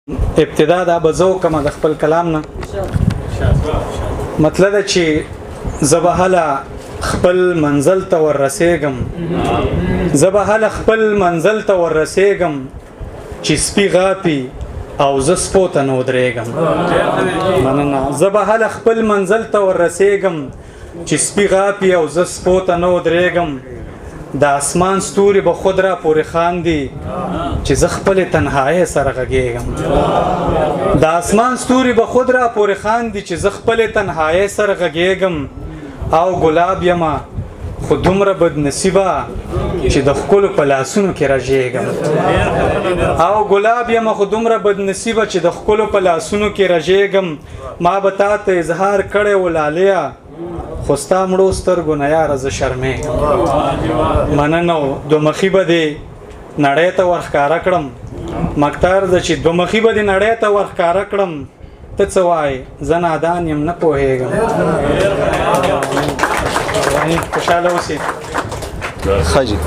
ابتدا دا بزو کما د خپل کلام نه مطلب دا چې زبهله خپل منزل ته ورسېږم زبهله خپل منزل ته ورسېږم چې سپي غاپي او زه سپو ته نه ودرېږم مننه زبهله خپل منزل ته ورسېږم چې سپي غاپي او زه سپو ته نه ودرېږم د اسمان ستوري به خود را پورې خاندي چې زه خپلې تنهایۍ سره غږېږم د اسمان ستوري به خود را پورې خاندي چې زه خپلې تنهایۍ سره غږېږم او ګلاب یمه خو دومره بدنصیبه چې د ښکلو په لاسونو کې رژېږم او ګلاب یمه خو دومره بدنصیبه چې د ښکلو په لاسونو کې رژېږم ما به تا ته اظهار کړی و لالیا خو ستا مړو سترګو نه یاره زه شرمېږم مننه دومخي به دې نړۍ ته ورښکاره کړم مکتر ده چې دومخي به دې نړۍ ته ورښکاره کړم ته څه وایې زه نادان یم نه پوهېږم خوشحاله اوسې ښه جي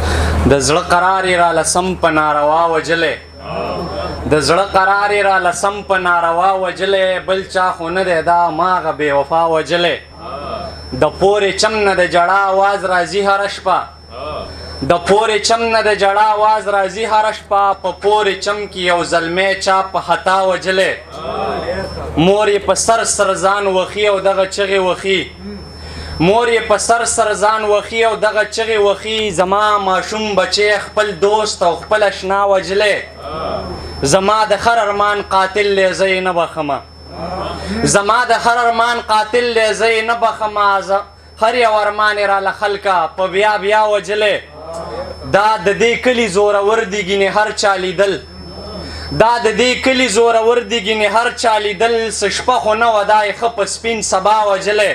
د زړه قرار یې راله سم په ناروا وجلی د زړه قرار یې راله سم په ناروا وجلی بل چا خو نه دی دا ماغه بې وفا وجلی د پورې چم نه د جړه آواز راځي هره شپه د پورې چم نه د جړه آواز راځي هره شپه په پورې چم کې یو زلمی چا په خطا وجلی مور یې په سر سر ځان وخي او دغه چغې وخي مور یې په سر سر ځان وخي او دغه چغې وخي زما ماشوم بچی خپل دوست او خپل اشنا وجلی زما د خر ارمان قاتل دی زه یې نه بخمه زما د هر ارمان قاتل دی زه یې نه بخمه هر یو ارمان یې راله خلکه په بیا بیا وجلی دا د دې کلي زورور دي ګینې هر چا لیدل دا د دې کلي زورور دي ګینې هر چا لیدل څه شپه خو نه وه دا یې ښه په سپین سبا وجلی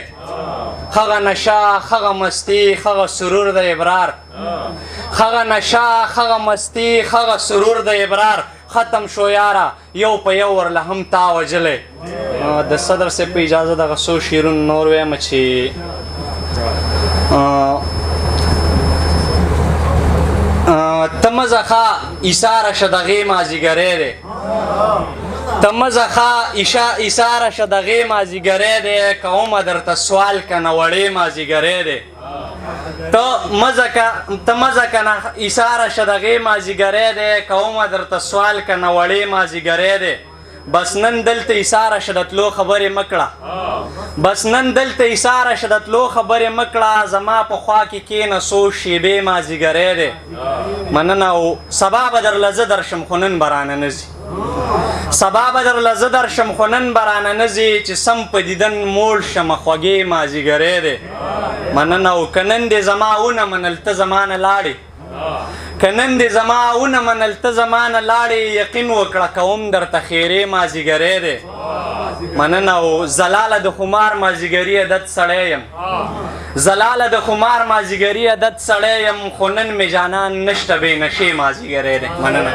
هغه نشه هغه مستي هغه سرور د ابرار هغه نشه هغه مستي هغه سرور د ابرار ختم شو یاره یو په یو ورله هم تا وجلی د صدر صاحب په اجازه دغه څو شعرونه نور ویمه چې ته مه ځه ایساره شه دغې مازدیګری دی ته مه ځه ایساره شه دغې مازدیګری دی کومه درته سوال کنه وړې مازدیګری دی ته مه ځه کنه ایساره شه دغې مازدیګری دی کومه درته سوال کنه وړې مازدیګری دی بس نن دلته ایساره شه د تلو خبرې مه کړه بس نن دلته ایساره شه د تلو خبرې مه کړه زما په خوا کې کښېنه څو شېبې مازدیګری دی مننه او سبا به درله زه درشم خو نن به رانه نه ځي سبا به درله زه درشم خو نن به رانه نه ځي چې سم په دیدن موړ شمه خوږې مازدیګری دی مننه او که نن دې زما ونه منل ته زما نه لاړې که نن دې زما ونه منل ته زما نه لاړې یقین وکړه کوم درته خیرې مازدیګری دی مننه او زلاله د خمار مازدیګري عادت سړی یم زلاله د خمار مازدیګري عادت سړی یم خو نن مې جانان نشته بې نشې مازدیګری دی مننه